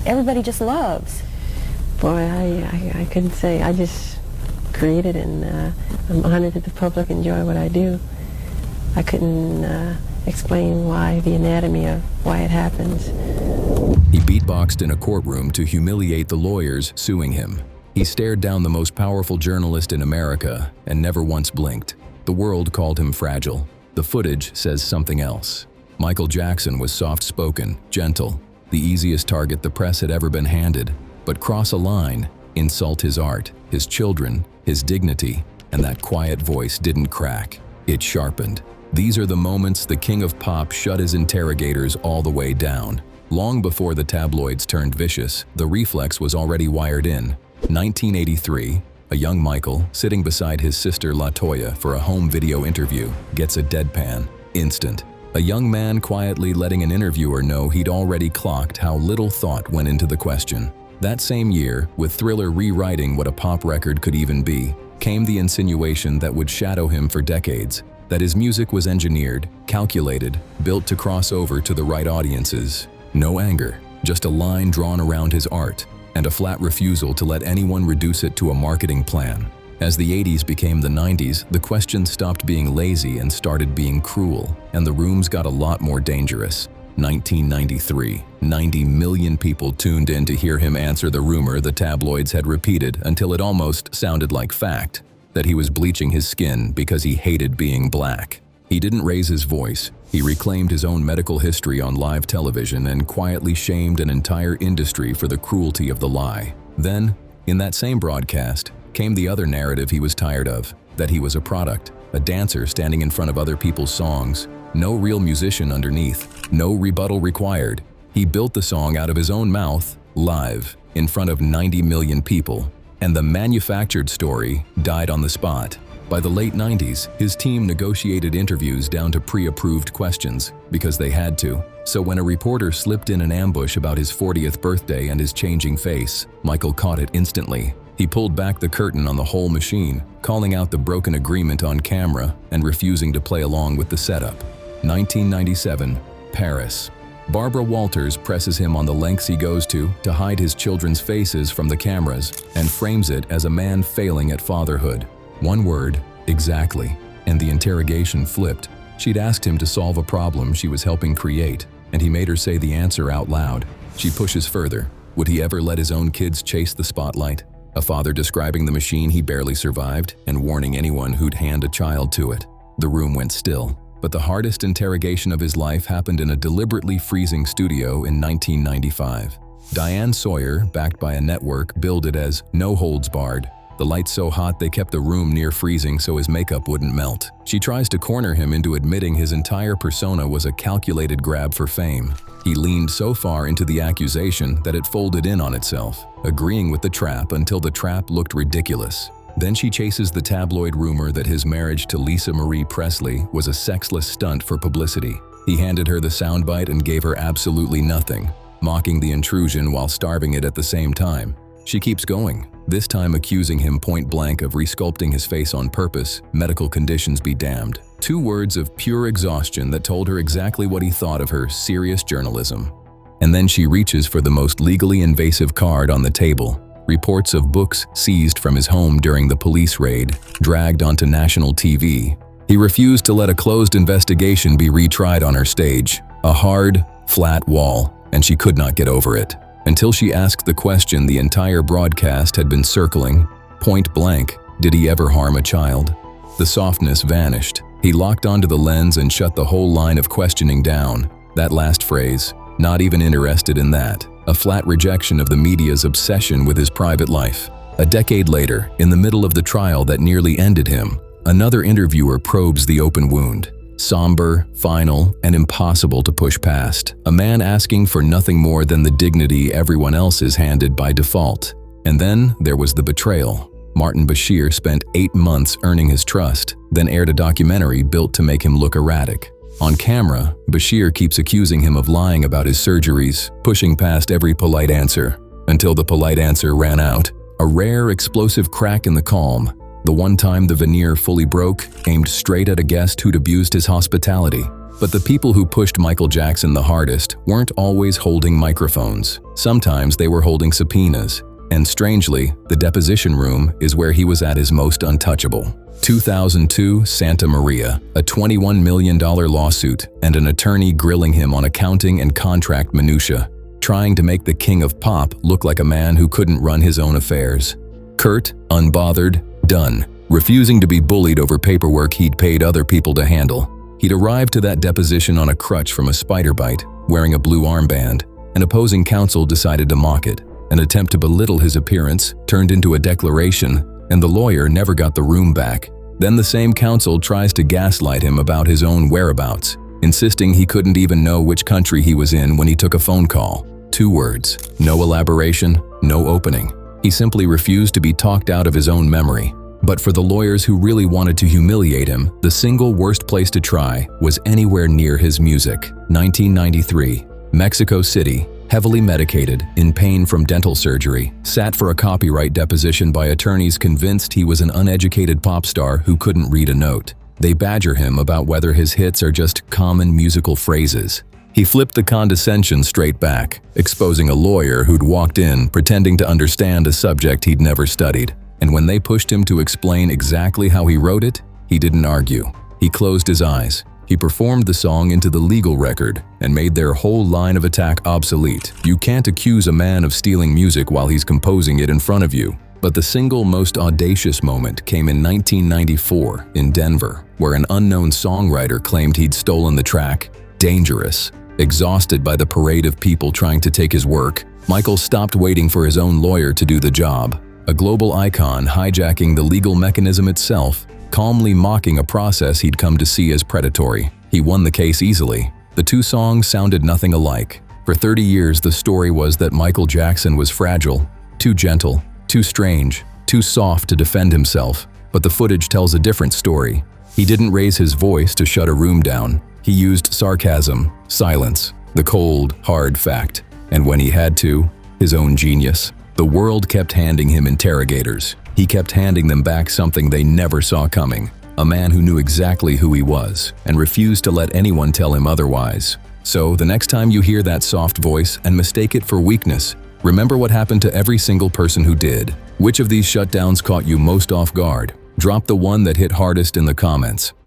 everybody just loves? Boy, I couldn't say. I just create it, and I'm honored that the public enjoy what I do. I couldn't explain why, the anatomy of why it happens. He beatboxed in a courtroom to humiliate the lawyers suing him. He stared down the most powerful journalist in America and never once blinked. The world called him fragile. The footage says something else. Michael Jackson was soft-spoken, gentle, the easiest target the press had ever been handed. But cross a line, insult his art, his children, his dignity, and that quiet voice didn't crack. It sharpened. These are the moments the king of pop shut his interrogators all the way down. Long before the tabloids turned vicious, the reflex was already wired in. 1983, a young Michael, sitting beside his sister LaToya for a home video interview, gets a deadpan. Instant. A young man quietly letting an interviewer know he'd already clocked how little thought went into the question. That same year, with Thriller rewriting what a pop record could even be, came the insinuation that would shadow him for decades, that his music was engineered, calculated, built to cross over to the right audiences. No anger, just a line drawn around his art, and a flat refusal to let anyone reduce it to a marketing plan. As the 80s became the 90s, the questions stopped being lazy and started being cruel, and the rooms got a lot more dangerous. 1993, 90 million people tuned in to hear him answer the rumor the tabloids had repeated until it almost sounded like fact, that he was bleaching his skin because he hated being black. He didn't raise his voice. He reclaimed his own medical history on live television and quietly shamed an entire industry for the cruelty of the lie. Then, in that same broadcast, came the other narrative he was tired of, that he was a product, a dancer standing in front of other people's songs. No real musician underneath, no rebuttal required. He built the song out of his own mouth, live, in front of 90 million people. And the manufactured story died on the spot. By the late 90s, his team negotiated interviews down to pre-approved questions, because they had to. So when a reporter slipped in an ambush about his 40th birthday and his changing face, Michael caught it instantly. He pulled back the curtain on the whole machine, calling out the broken agreement on camera and refusing to play along with the setup. 1997, Paris. Barbara Walters presses him on the lengths he goes to hide his children's faces from the cameras and frames it as a man failing at fatherhood. One word, exactly, and the interrogation flipped. She'd asked him to solve a problem she was helping create, and he made her say the answer out loud. She pushes further. Would he ever let his own kids chase the spotlight? A father describing the machine he barely survived and warning anyone who'd hand a child to it. The room went still. But the hardest interrogation of his life happened in a deliberately freezing studio in 1995. Diane Sawyer, backed by a network, billed it as no holds barred. The lights so hot they kept the room near freezing so his makeup wouldn't melt. She tries to corner him into admitting his entire persona was a calculated grab for fame. He leaned so far into the accusation that it folded in on itself, agreeing with the trap until the trap looked ridiculous. Then she chases the tabloid rumor that his marriage to Lisa Marie Presley was a sexless stunt for publicity. He handed her the soundbite and gave her absolutely nothing, mocking the intrusion while starving it at the same time. She keeps going, this time accusing him point blank of resculpting his face on purpose, medical conditions be damned. 2 words of pure exhaustion that told her exactly what he thought of her serious journalism. And then she reaches for the most legally invasive card on the table. Reports of books seized from his home during the police raid, dragged onto national TV. He refused to let a closed investigation be retried on her stage. A hard, flat wall, and she could not get over it. Until she asked the question the entire broadcast had been circling, point blank, did he ever harm a child? The softness vanished. He locked onto the lens and shut the whole line of questioning down. That last phrase, not even interested in that. A flat rejection of the media's obsession with his private life. A decade later, in the middle of the trial that nearly ended him, another interviewer probes the open wound. Somber, final, and impossible to push past. A man asking for nothing more than the dignity everyone else is handed by default. And then there was the betrayal. Martin Bashir spent 8 months earning his trust, then aired a documentary built to make him look erratic. On camera, Bashir keeps accusing him of lying about his surgeries, pushing past every polite answer, until the polite answer ran out. A rare, explosive crack in the calm. The one time the veneer fully broke, aimed straight at a guest who'd abused his hospitality. But the people who pushed Michael Jackson the hardest weren't always holding microphones. Sometimes they were holding subpoenas. And strangely, the deposition room is where he was at his most untouchable. 2002, Santa Maria, a $21 million lawsuit and an attorney grilling him on accounting and contract minutia, trying to make the king of pop look like a man who couldn't run his own affairs. Curt, unbothered, done, refusing to be bullied over paperwork he'd paid other people to handle. He'd arrived to that deposition on a crutch from a spider bite, wearing a blue armband, and opposing counsel decided to mock it. An attempt to belittle his appearance turned into a declaration, and the lawyer never got the room back. Then the same counsel tries to gaslight him about his own whereabouts, insisting he couldn't even know which country he was in when he took a phone call. 2 words, no elaboration, no opening. He simply refused to be talked out of his own memory. But for the lawyers who really wanted to humiliate him, the single worst place to try was anywhere near his music. 1993, Mexico City, heavily medicated, in pain from dental surgery, sat for a copyright deposition by attorneys convinced he was an uneducated pop star who couldn't read a note. They badger him about whether his hits are just common musical phrases. He flipped the condescension straight back, exposing a lawyer who'd walked in pretending to understand a subject he'd never studied. And when they pushed him to explain exactly how he wrote it, he didn't argue. He closed his eyes. He performed the song into the legal record and made their whole line of attack obsolete. You can't accuse a man of stealing music while he's composing it in front of you. But the single most audacious moment came in 1994 in Denver, where an unknown songwriter claimed he'd stolen the track, Dangerous. Exhausted by the parade of people trying to take his work, Michael stopped waiting for his own lawyer to do the job. A global icon hijacking the legal mechanism itself, calmly mocking a process he'd come to see as predatory. He won the case easily. The 2 songs sounded nothing alike. For 30 years, the story was that Michael Jackson was fragile, too gentle, too strange, too soft to defend himself. But the footage tells a different story. He didn't raise his voice to shut a room down. He used sarcasm, silence, the cold, hard fact, and when he had to, his own genius. The world kept handing him interrogators. He kept handing them back something they never saw coming. A man who knew exactly who he was and refused to let anyone tell him otherwise. So the next time you hear that soft voice and mistake it for weakness, remember what happened to every single person who did. Which of these shutdowns caught you most off guard? Drop the one that hit hardest in the comments.